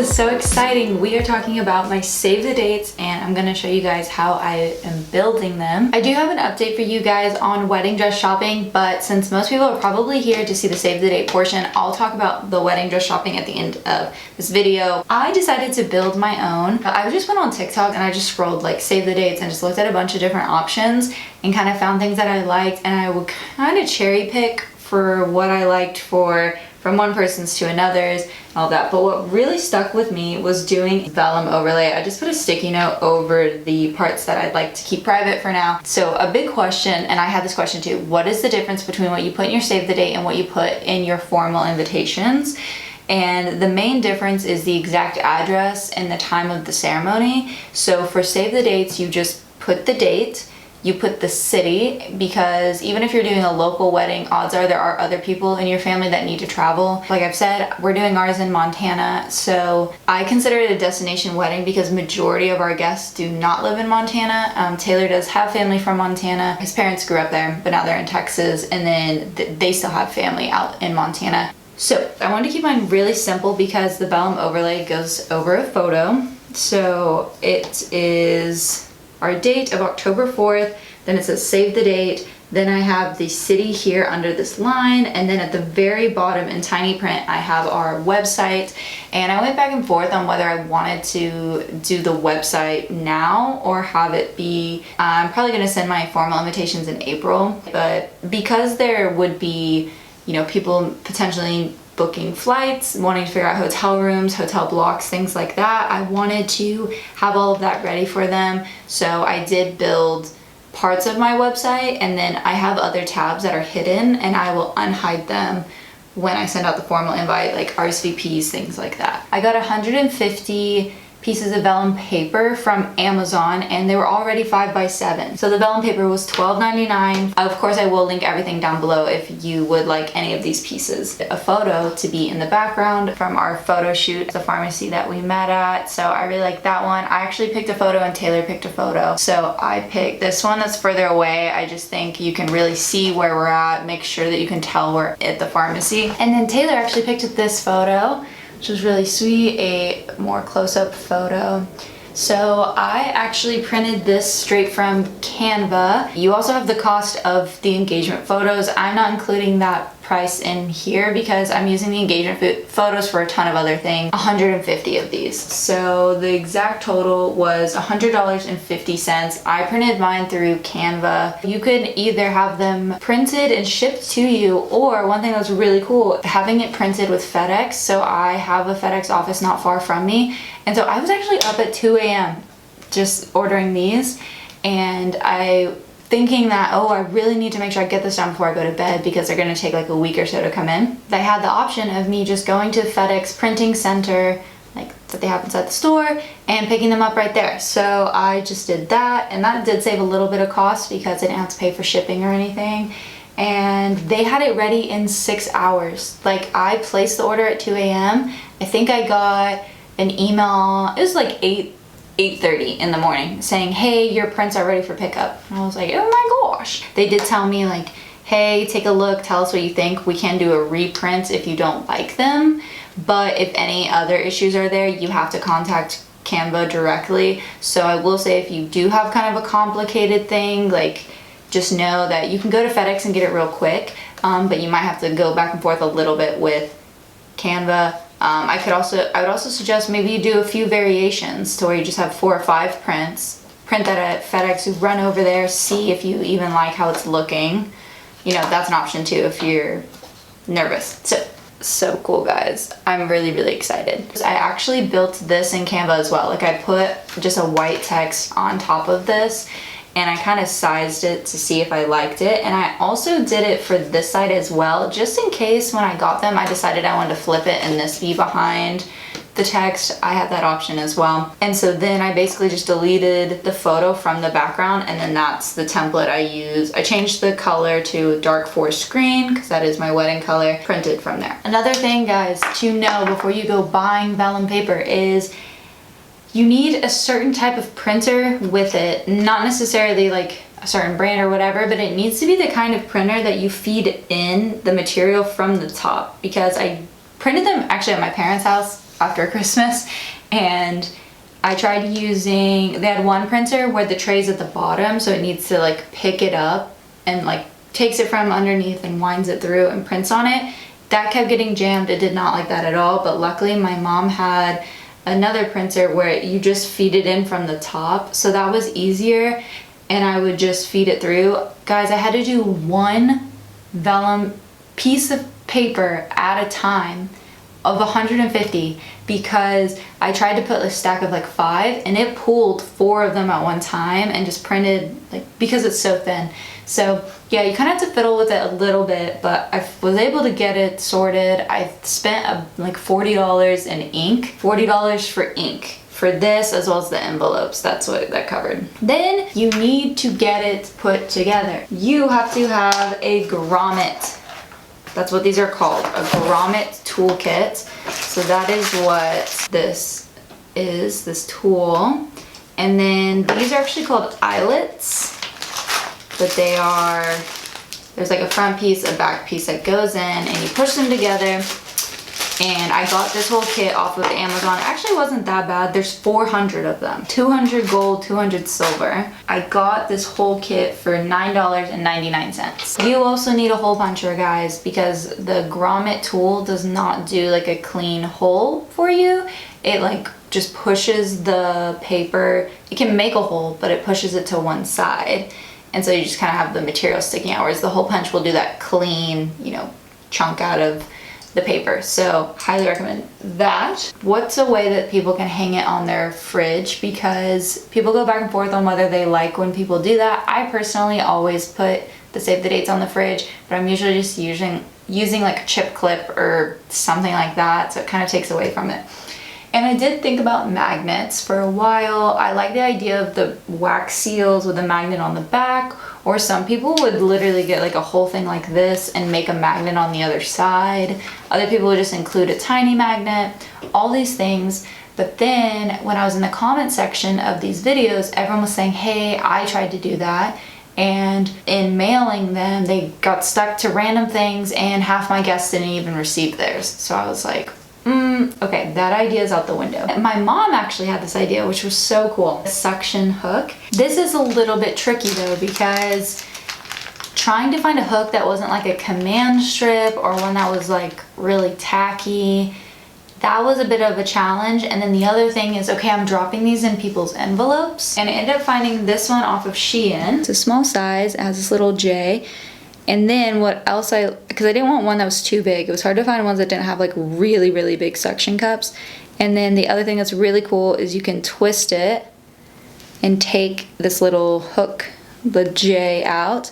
is so exciting. We are talking about my save the dates and I'm gonna show you guys how I am building them. I do have an update for you guys on wedding dress shopping, but since most people are probably here to see the save the date portion, I'll talk about the wedding dress shopping at the end of this video. I decided to build my own. I just went on TikTok and I just scrolled like save the dates and just looked at a bunch of different options and kind of found things that I liked, and I would kind of cherry pick for what I liked from one person's to another's and all that. But what really stuck with me was doing vellum overlay. I just put a sticky note over the parts that I'd like to keep private for now. So a big question, and I had this question too, what is the difference between what you put in your save the date and what you put in your formal invitations? And the main difference is the exact address and the time of the ceremony. So for save the dates, you just put the date, you put the city, because even if you're doing a local wedding, odds are there are other people in your family that need to travel. Like I've said, we're doing ours in Montana, so I consider it a destination wedding because majority of our guests do not live in Montana. Taylor does have family from Montana. His parents grew up there, but now they're in Texas, and then they still have family out in Montana. So I wanted to keep mine really simple because the vellum overlay goes over a photo. So it is our date of October 4th, then it says save the date, then I have the city here under this line, and then at the very bottom in tiny print I have our website. And I went back and forth on whether I wanted to do the website now or have it be, I'm probably gonna send my formal invitations in April, but because there would be, you know, people potentially booking flights, wanting to figure out hotel rooms, hotel blocks, things like that, I wanted to have all of that ready for them. So I did build parts of my website, and then I have other tabs that are hidden and I will unhide them when I send out the formal invite, like RSVPs, things like that. I got 150 pieces of vellum paper from Amazon, and they were already 5x7. So the vellum paper was $12.99. Of course, I will link everything down below if you would like any of these pieces. A photo to be in the background from our photo shoot at the pharmacy that we met at. So I really like that one. I actually picked a photo and Taylor picked a photo. So I picked this one that's further away. I just think you can really see where we're at, make sure that you can tell we're at the pharmacy. And then Taylor actually picked this photo, which was really sweet, a more close-up photo. So I actually printed this straight from Canva. You also have the cost of the engagement photos. I'm not including that price in here because I'm using the engagement photos for a ton of other things. 150 of these. So the exact total was $100.50. I printed mine through Canva. You could either have them printed and shipped to you, or one thing that was really cool, having it printed with FedEx. So I have a FedEx office not far from me. And so I was actually up at 2 a.m. just ordering these, and thinking that, oh, I really need to make sure I get this done before I go to bed because they're gonna take like a week or so to come in. They had the option of me just going to the FedEx printing center, like that they have inside the store, and picking them up right there. So I just did that, and that did save a little bit of cost because I didn't have to pay for shipping or anything. And they had it ready in 6 hours. Like, I placed the order at 2 a.m. I think I got an email, it was like 8:30 in the morning saying, hey, your prints are ready for pickup. And I was like, oh my gosh. They did tell me like, hey, take a look, tell us what you think. We can do a reprint if you don't like them, but if any other issues are there, you have to contact Canva directly. So I will say, if you do have kind of a complicated thing, like, just know that you can go to FedEx and get it real quick, but you might have to go back and forth a little bit with Canva. I would also suggest maybe you do a few variations to where you just have 4 or 5 prints, print that at FedEx, run over there, see if you even like how it's looking. You know, that's an option too if you're nervous. So cool, guys. I'm really, really excited. I actually built this in Canva as well. Like, I put just a white text on top of this, and I kind of sized it to see if I liked it. And I also did it for this side as well, just in case when I got them I decided I wanted to flip it and this be behind the text. I had that option as well. And so then I basically just deleted the photo from the background, and then that's the template I use. I changed the color to dark forest green because that is my wedding color, printed from there. Another thing, guys, to know before you go buying vellum paper is you need a certain type of printer with it, not necessarily like a certain brand or whatever, but it needs to be the kind of printer that you feed in the material from the top, because I printed them actually at my parents' house. after Christmas, and I tried using, they had one printer where the tray's at the bottom, so it needs to like pick it up and like takes it from underneath and winds it through and prints on it. That kept getting jammed. It did not like that at all, but luckily my mom had another printer where you just feed it in from the top, so that was easier, and I would just feed it through. Guys, I had to do one vellum piece of paper at a time of 150 because I tried to put a stack of like 5 and it pulled 4 of them at one time and just printed, like, because it's so thin. So yeah, you kind of have to fiddle with it a little bit, but I was able to get it sorted. I spent like $40 in ink, $40 for ink for this, as well as the envelopes. That's what that covered. Then you need to get it put together. You have to have a grommet. That's what these are called, a grommet toolkit. So that is what this is, this tool. And then these are actually called eyelets, but they are, there's like a front piece, a back piece that goes in, and you push them together. And I got this whole kit off of Amazon. It actually wasn't that bad. There's 400 of them. 200 gold, 200 silver. I got this whole kit for $9.99. You also need a hole puncher, guys, because the grommet tool does not do like a clean hole for you. It like just pushes the paper. It can make a hole, but it pushes it to one side. And so you just kind of have the material sticking out, whereas the hole punch will do that clean, you know, chunk out of the paper. So highly recommend that. What's a way that people can hang it on their fridge? Because people go back and forth on whether they like when people do that. I personally always put the save the dates on the fridge, but I'm usually just using like a chip clip or something like that, so it kind of takes away from it. And I did think about magnets for a while. I like the idea of the wax seals with a magnet on the back, or some people would literally get like a whole thing like this and make a magnet on the other side. Other people would just include a tiny magnet, all these things. But then when I was in the comment section of these videos, everyone was saying, hey, I tried to do that, and in mailing them, they got stuck to random things and half my guests didn't even receive theirs. So I was like, okay, that idea is out the window. My mom actually had this idea, which was so cool. A suction hook. This is a little bit tricky though, because trying to find a hook that wasn't like a command strip or one that was like really tacky, that was a bit of a challenge. And then the other thing is, okay, I'm dropping these in people's envelopes, and I ended up finding this one off of Shein. It's a small size, it has this little J. And then what else because I didn't want one that was too big. It was hard to find ones that didn't have like really, really big suction cups. And then the other thing that's really cool is you can twist it and take this little hook, the J, out.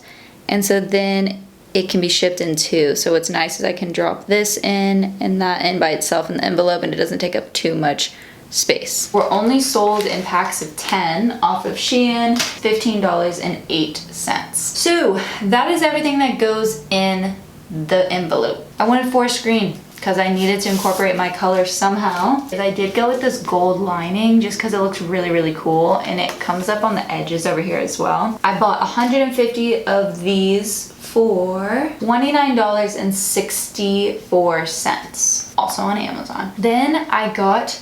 And so then it can be shipped in 2. So what's nice is I can drop this in and that in by itself in the envelope, and it doesn't take up too much space. We're only sold in packs of 10 off of Shein, $15.08. So that is everything that goes in the envelope. I wanted forest green because I needed to incorporate my color somehow. I did go with this gold lining just because it looks really, really cool, and it comes up on the edges over here as well. I bought 150 of these for $29.64, also on Amazon. Then I got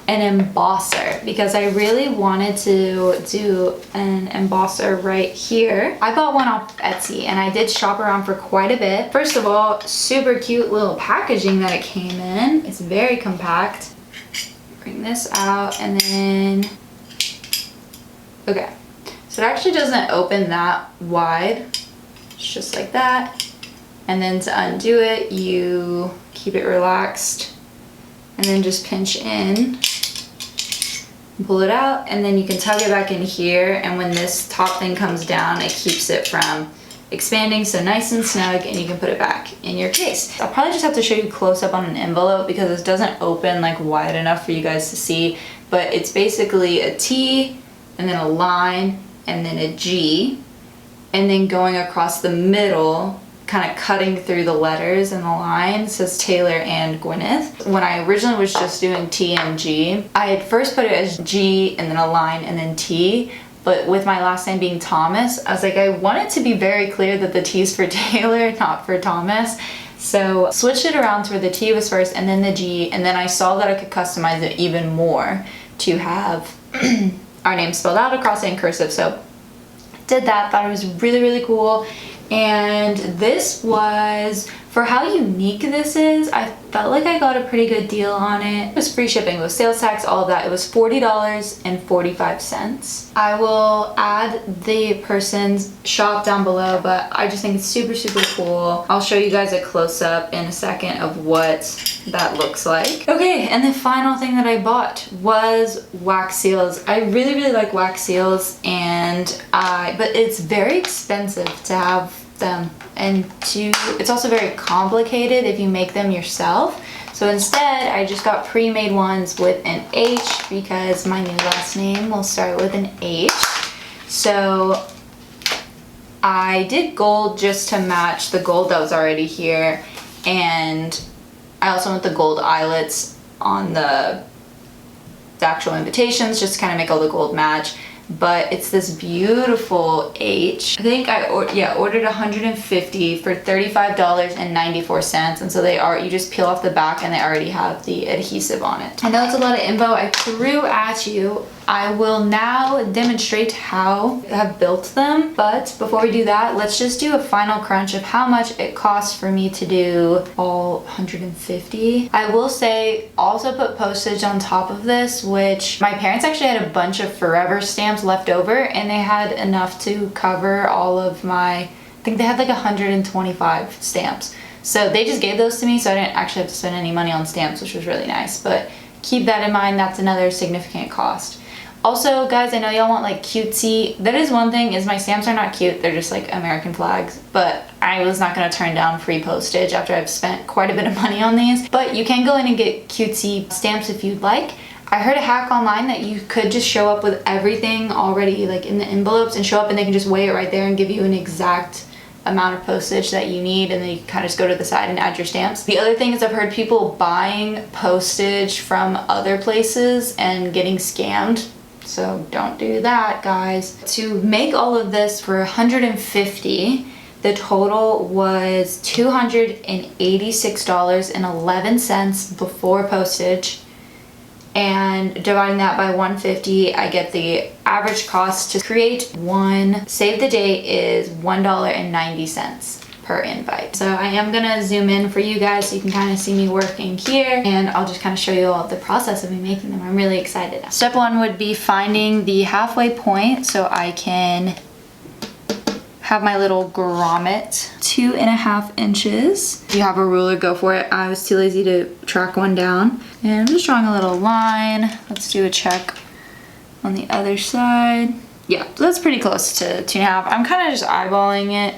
an embosser because I really wanted to do an embosser right here. I bought one off Etsy and I did shop around for quite a bit. First of all, super cute little packaging that it came in. It's very compact. Bring this out and then, okay. So it actually doesn't open that wide. It's just like that. And then to undo it, you keep it relaxed and then just pinch in, pull it out, and then you can tug it back in here, and when this top thing comes down, it keeps it from expanding, so nice and snug, and you can put it back in your case. I'll probably just have to show you close up on an envelope because this doesn't open like wide enough for you guys to see, but it's basically a T and then a line and then a G, and then going across the middle, kind of cutting through the letters and the line, says Taylor and Gwyneth. When I originally was just doing T and G, I had first put it as G and then a line and then T, but with my last name being Thomas, I was like, I want it to be very clear that the T is for Taylor, not for Thomas. So switched it around to where the T was first and then the G, and then I saw that I could customize it even more to have our name spelled out across it in cursive. So did that, thought it was really, really cool. And this was, for how unique this is, I felt like I got a pretty good deal on it. It was free shipping with sales tax, all of that. It was $40.45. I will add the person's shop down below, but I just think it's super, super cool. I'll show you guys a close-up in a second of what that looks like. Okay, and the final thing that I bought was wax seals. I really, really like wax seals, but it's very expensive to have them, and it's also very complicated if you make them yourself. So instead I just got pre-made ones with an H because my new last name will start with an H. So I did gold just to match the gold that was already here, and I also want the gold eyelets on the actual invitations just to kind of make all the gold match. But it's this beautiful H. I think I ordered 150 for $35.94, and so you just peel off the back and they already have the adhesive on it. I know it's a lot of info I threw at you. I will now demonstrate how I have built them, but before we do that, let's just do a final crunch of how much it costs for me to do all 150. I will say, also put postage on top of this, which my parents actually had a bunch of forever stamps left over, and they had enough to cover all of I think they had like 125 stamps. So they just gave those to me, so I didn't actually have to spend any money on stamps, which was really nice. But keep that in mind, that's another significant cost. Also, guys, I know y'all want like cutesy. That is one thing, is my stamps are not cute. They're just like American flags. But I was not gonna turn down free postage after I've spent quite a bit of money on these. But you can go in and get cutesy stamps if you'd like. I heard a hack online that you could just show up with everything already like in the envelopes and show up, and they can just weigh it right there and give you an exact amount of postage that you need, and then you kind of just go to the side and add your stamps. The other thing is, I've heard people buying postage from other places and getting scammed. So don't do that, guys. To make all of this for 150, the total was $286.11 before postage. And dividing that by 150, I get the average cost to create one save the date is $1.90 per invite. So I am gonna zoom in for you guys so you can kind of see me working here, and I'll just kind of show you all the process of me making them. I'm really excited. Step one would be finding the halfway point so I can have my little grommet 2.5 inches. If you have a ruler, go for it. I was too lazy to track one down. And I'm just drawing a little line. Let's do a check on the other side. Yeah, so that's pretty close to 2.5. I'm kind of just eyeballing it.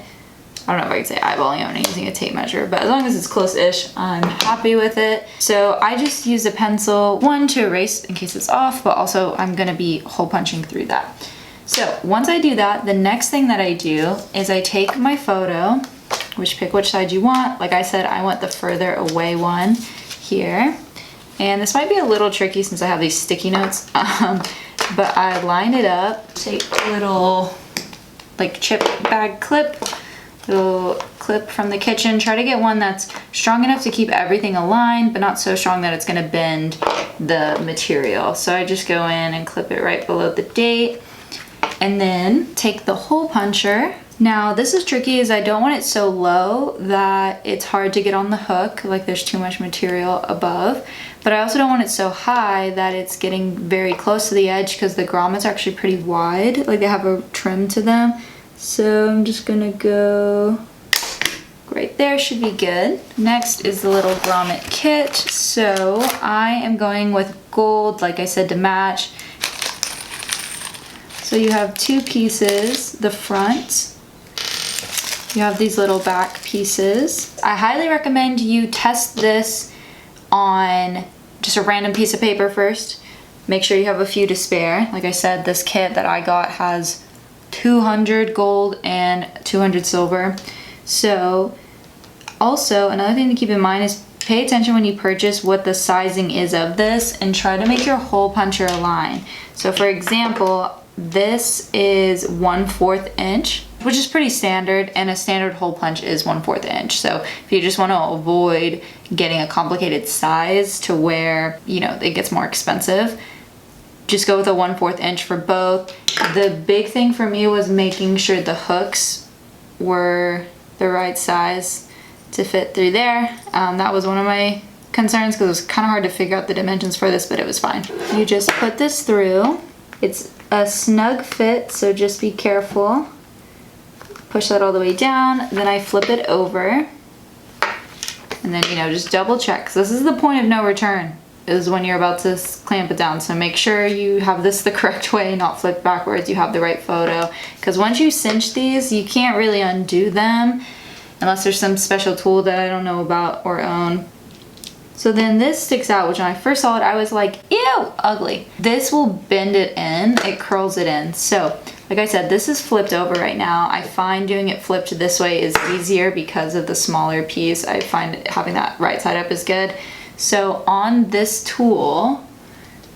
I don't know if I can say eyeballing it, I'm using a tape measure, but as long as it's close-ish, I'm happy with it. So I just use a pencil, one to erase in case it's off, but also I'm gonna be hole punching through that. So once I do that, the next thing that I do is I take my photo, pick which side you want. Like I said, I want the further away one here. And this might be a little tricky since I have these sticky notes, but I line it up, take a little like chip bag clip, little clip from the kitchen, try to get one that's strong enough to keep everything aligned, but not so strong that it's gonna bend the material. So I just go in and clip it right below the date, and then take the hole puncher. Now this is tricky, is I don't want it so low that it's hard to get on the hook, like there's too much material above, but I also don't want it so high that it's getting very close to the edge, because the grommets are actually pretty wide, like they have a trim to them. So I'm just gonna go right there, should be good. Next is the little grommet kit. So I am going with gold, like I said, to match. So you have two pieces, the front, you have these little back pieces. I highly recommend you test this on just a random piece of paper first. Make sure you have a few to spare. Like I said, this kit that I got has 200 gold and 200 silver. So also another thing to keep in mind is pay attention when you purchase what the sizing is of this, and try to make your hole puncher align. So for example, this is 1/4 inch which is pretty standard, and a standard hole punch is 1/4 inch. So if you just want to avoid getting a complicated size to where, you know, it gets more expensive, just go with a 1/4 inch for both. The big thing for me was making sure the hooks were the right size to fit through there. That was one of my concerns because it was kind of hard to figure out the dimensions for this, but it was fine. You just put this through. It's a snug fit, so just be careful. Push that all the way down, then I flip it over. And then, you know, just double check, because this is the point of no return, is when you're about to clamp it down. So make sure you have this the correct way, not flip backwards, you have the right photo. Because once you cinch these, you can't really undo them unless there's some special tool that I don't know about or own. So then this sticks out, which when I first saw it, I was like, ew, ugly. This will bend it in, it curls it in. So, like I said, this is flipped over right now. I find doing it flipped this way is easier because of the smaller piece. I find having that right side up is good. So on this tool,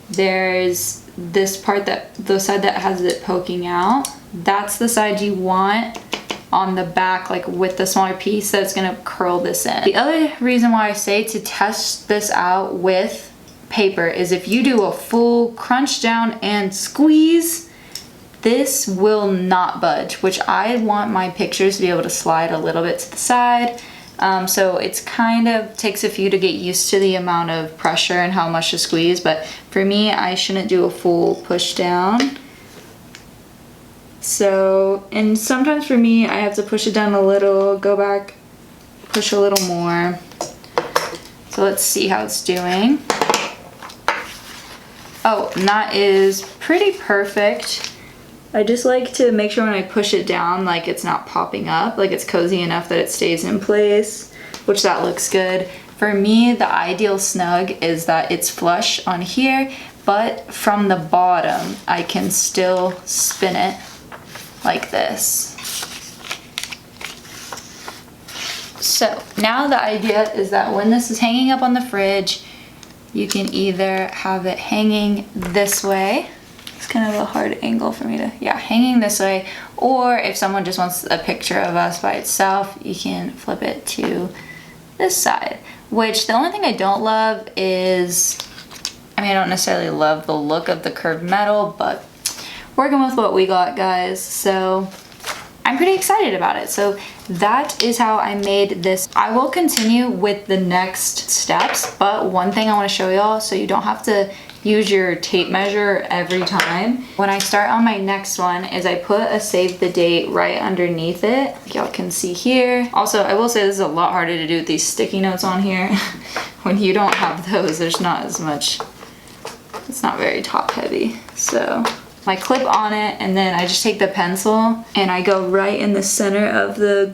there's this part the side that has it poking out. That's the side you want on the back, like with the smaller piece, that's gonna curl this in. The other reason why I say to test this out with paper is if you do a full crunch down and squeeze, this will not budge, which I want my pictures to be able to slide a little bit to the side. So it's kind of takes a few to get used to the amount of pressure and how much to squeeze, but for me, I shouldn't do a full push down. So, and sometimes for me, I have to push it down a little, go back, push a little more. So let's see how it's doing. Oh, and that is pretty perfect. I just like to make sure when I push it down, like it's not popping up, like it's cozy enough that it stays in place, which that looks good. For me, the ideal snug is that it's flush on here, but from the bottom, I can still spin it like this. So now the idea is that when this is hanging up on the fridge, you can either have it hanging this way. It's kind of a hard angle for me to, yeah, hanging this way. Or if someone just wants a picture of us by itself, you can flip it to this side. Which the only thing I don't love is, I mean, I don't necessarily love the look of the curved metal, but working with what we got, guys, so I'm pretty excited about it. So that is how I made this. I will continue with the next steps, but one thing I want to show y'all so you don't have to use your tape measure every time. When I start on my next one is I put a save the date right underneath it. Y'all can see here. Also, I will say this is a lot harder to do with these sticky notes on here. When you don't have those, there's not as much, it's not very top heavy. So I clip on it, and then I just take the pencil and I go right in the center of the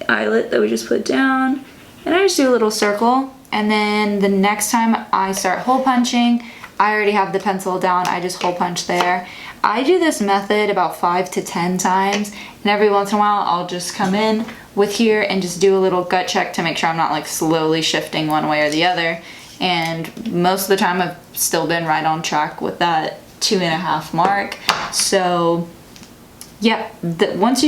eyelet that we just put down, and I just do a little circle. And then the next time I start hole punching, I already have the pencil down, I just hole punch there. I do this method about 5 to 10 times, and every once in a while I'll just come in with here and just do a little gut check to make sure I'm not like slowly shifting one way or the other. And most of the time I've still been right on track with that 2.5 mark. So yeah, once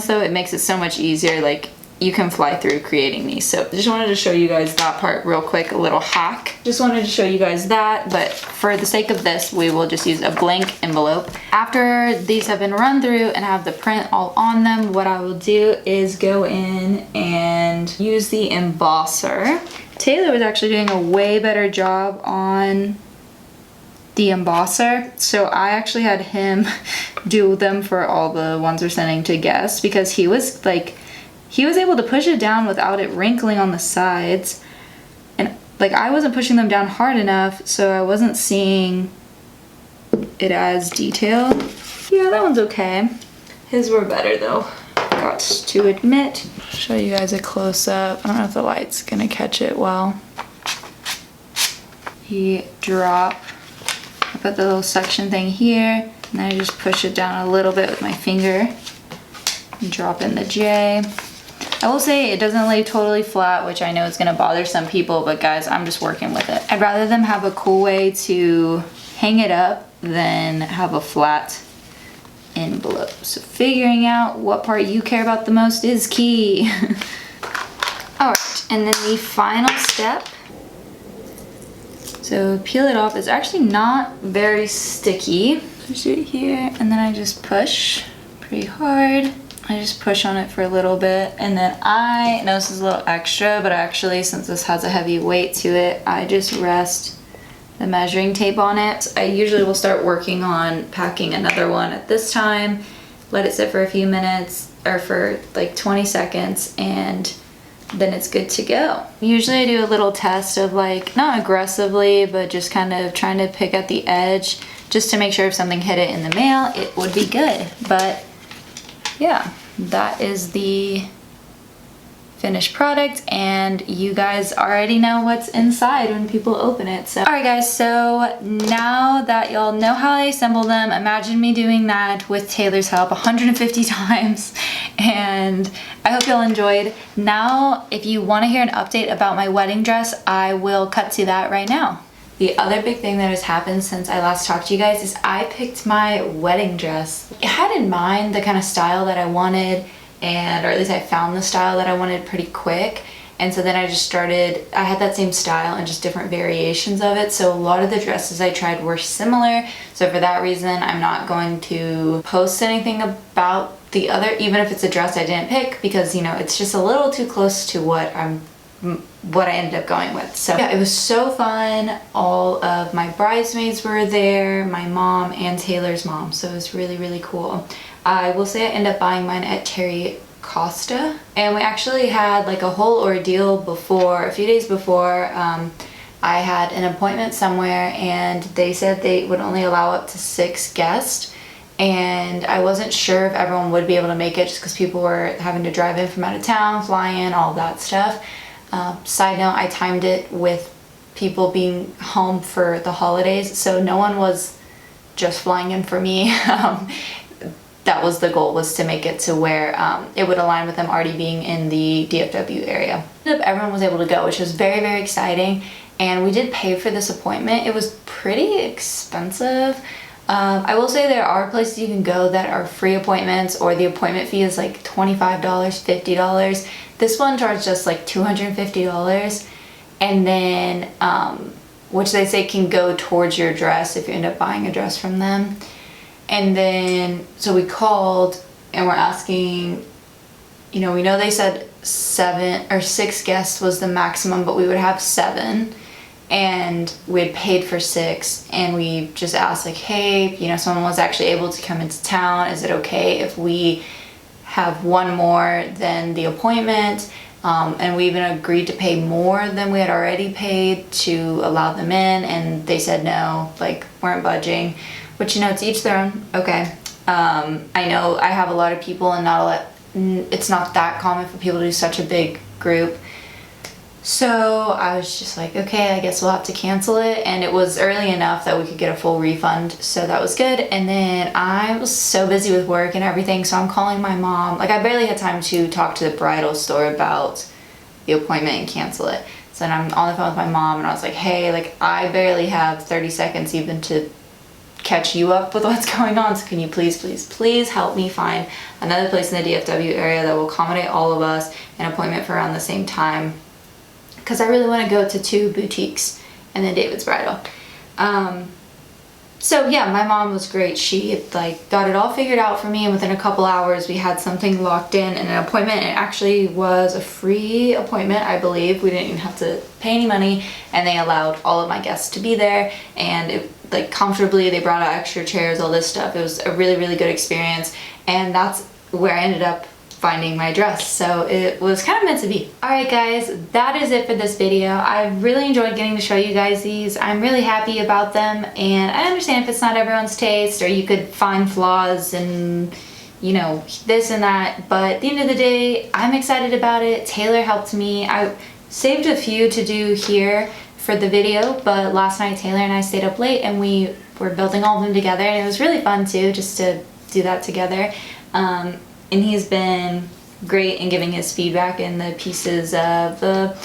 though, it makes it so much easier, like you can fly through creating these. So just wanted to show you guys that part real quick, a little hack. Just wanted to show you guys that, but for the sake of this, we will just use a blank envelope. After these have been run through and have the print all on them, what I will do is go in and use the embosser. Taylor was actually doing a way better job on the embosser, so I actually had him do them for all the ones we're sending to guests, because he was able to push it down without it wrinkling on the sides, and like I wasn't pushing them down hard enough, so I wasn't seeing it as detailed. Yeah, that one's okay. His were better though, got to admit. Show you guys a close-up. I don't know if the light's gonna catch it well. You drop, I put the little suction thing here, and then I just push it down a little bit with my finger and drop in the J. I will say it doesn't lay totally flat, which I know is gonna bother some people, but guys, I'm just working with it. I'd rather them have a cool way to hang it up than have a flat envelope. So figuring out what part you care about the most is key. All right, and then the final step. So peel it off. It's actually not very sticky. Push it here, and then I just push pretty hard. I just push on it for a little bit, and then I know this is a little extra, but actually, since this has a heavy weight to it, I just rest the measuring tape on it. I usually will start working on packing another one at this time, let it sit for a few minutes or for like 20 seconds, and then it's good to go. Usually I do a little test of like, not aggressively, but just kind of trying to pick at the edge just to make sure if something hit it in the mail, it would be good. But yeah, that is the finished product, and you guys already know what's inside when people open it. So alright guys, so now that y'all know how I assemble them, imagine me doing that with Taylor's help 150 times, and I hope y'all enjoyed. Now if you want to hear an update about my wedding dress, I will cut to that right now. The other big thing that has happened since I last talked to you guys is I picked my wedding dress. I had in mind the kind of style that I wanted, or at least I found the style that I wanted pretty quick. And so then I just started, I had that same style and just different variations of it. So a lot of the dresses I tried were similar. So for that reason, I'm not going to post anything about the other, even if it's a dress I didn't pick, because, you know, it's just a little too close to what I ended up going with. So yeah, it was so fun. All of my bridesmaids were there, my mom and Taylor's mom. So it was really, really cool. I will say I ended up buying mine at Terry Costa, and we actually had like a whole ordeal before, a few days before. I had an appointment somewhere, and they said they would only allow up to 6 guests, and I wasn't sure if everyone would be able to make it just because people were having to drive in from out of town, fly in, all that stuff. Side note, I timed it with people being home for the holidays, so no one was just flying in for me. That was the goal, was to make it to where it would align with them already being in the DFW area. Everyone was able to go, which was very, very exciting. And we did pay for this appointment. It was pretty expensive. I will say there are places you can go that are free appointments, or the appointment fee is like $25, $50. This one charged us like $250, and then which they say can go towards your dress if you end up buying a dress from them. And then so we called and we're asking, you know, we know they said 7 or 6 guests was the maximum, but we would have 7, and we had paid for 6, and we just asked like, hey, you know, someone was actually able to come into town, is it okay if we have one more than the appointment? And we even agreed to pay more than we had already paid to allow them in, and they said no, like weren't budging, which, you know, it's each their own. Okay. I know I have a lot of people, and it's not that common for people to do such a big group. So I was just like, okay, I guess we'll have to cancel it. And it was early enough that we could get a full refund, so that was good. And then I was so busy with work and everything, so I'm calling my mom. Like, I barely had time to talk to the bridal store about the appointment and cancel it. So then I'm on the phone with my mom, and I was like, hey, like, I barely have 30 seconds even to catch you up with what's going on, so can you please help me find another place in the DFW area that will accommodate all of us, an appointment for around the same time, because I really want to go to 2 boutiques and then David's Bridal. So yeah, my mom was great. She like got it all figured out for me, and within a couple hours we had something locked in and an appointment. It actually was a free appointment, I believe. We didn't even have to pay any money, and they allowed all of my guests to be there, and it, like, comfortably, they brought out extra chairs, all this stuff. It was a really, really good experience, and that's where I ended up finding my dress. So it was kind of meant to be. Alright guys, that is it for this video. I really enjoyed getting to show you guys these. I'm really happy about them, and I understand if it's not everyone's taste, or you could find flaws and, you know, this and that, but at the end of the day, I'm excited about it. Taylor helped me. I saved a few to do here for the video, but last night Taylor and I stayed up late and we were building all of them together, and it was really fun too, just to do that together. And he's been great in giving his feedback in the pieces of the,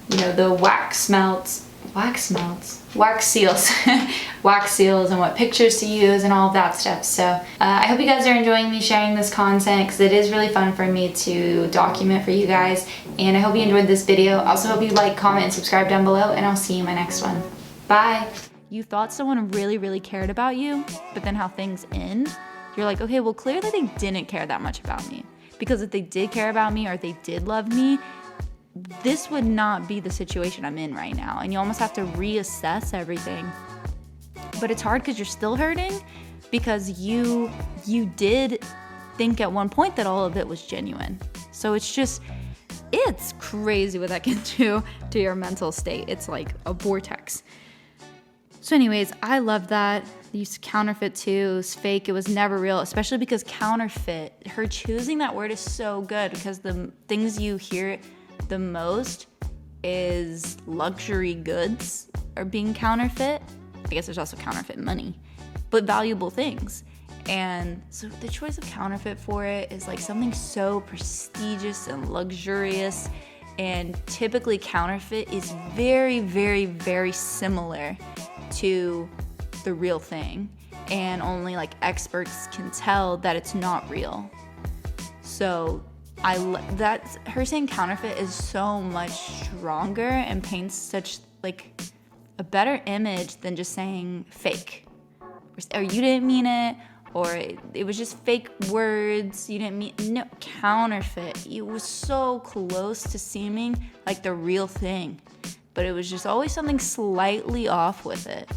you know, the wax melts, wax melts, wax seals, wax seals, and what pictures to use and all of that stuff. So I hope you guys are enjoying me sharing this content, because it is really fun for me to document for you guys. And I hope you enjoyed this video. Also hope you like, comment, and subscribe down below, and I'll see you in my next one. Bye. You thought someone really, really cared about you, but then how things end, you're like, okay, well, clearly they didn't care that much about me. Because if they did care about me, or if they did love me, this would not be the situation I'm in right now. And you almost have to reassess everything. But it's hard because you're still hurting, because you did think at one point that all of it was genuine. So it's crazy what that can do to your mental state. It's like a vortex. So anyways, I love that. I used to counterfeit too. It was fake. It was never real, especially because counterfeit, her choosing that word is so good, because the things you hear the most is luxury goods are being counterfeit. I guess there's also counterfeit money, but valuable things. And so the choice of counterfeit for it is like something so prestigious and luxurious. And typically counterfeit is very, very, very similar to the real thing, and only like experts can tell that it's not real. So that's her saying counterfeit is so much stronger and paints such like a better image than just saying fake, or you didn't mean it, or it was just fake words, you didn't mean. No, counterfeit, it was so close to seeming like the real thing, but it was just always something slightly off with it.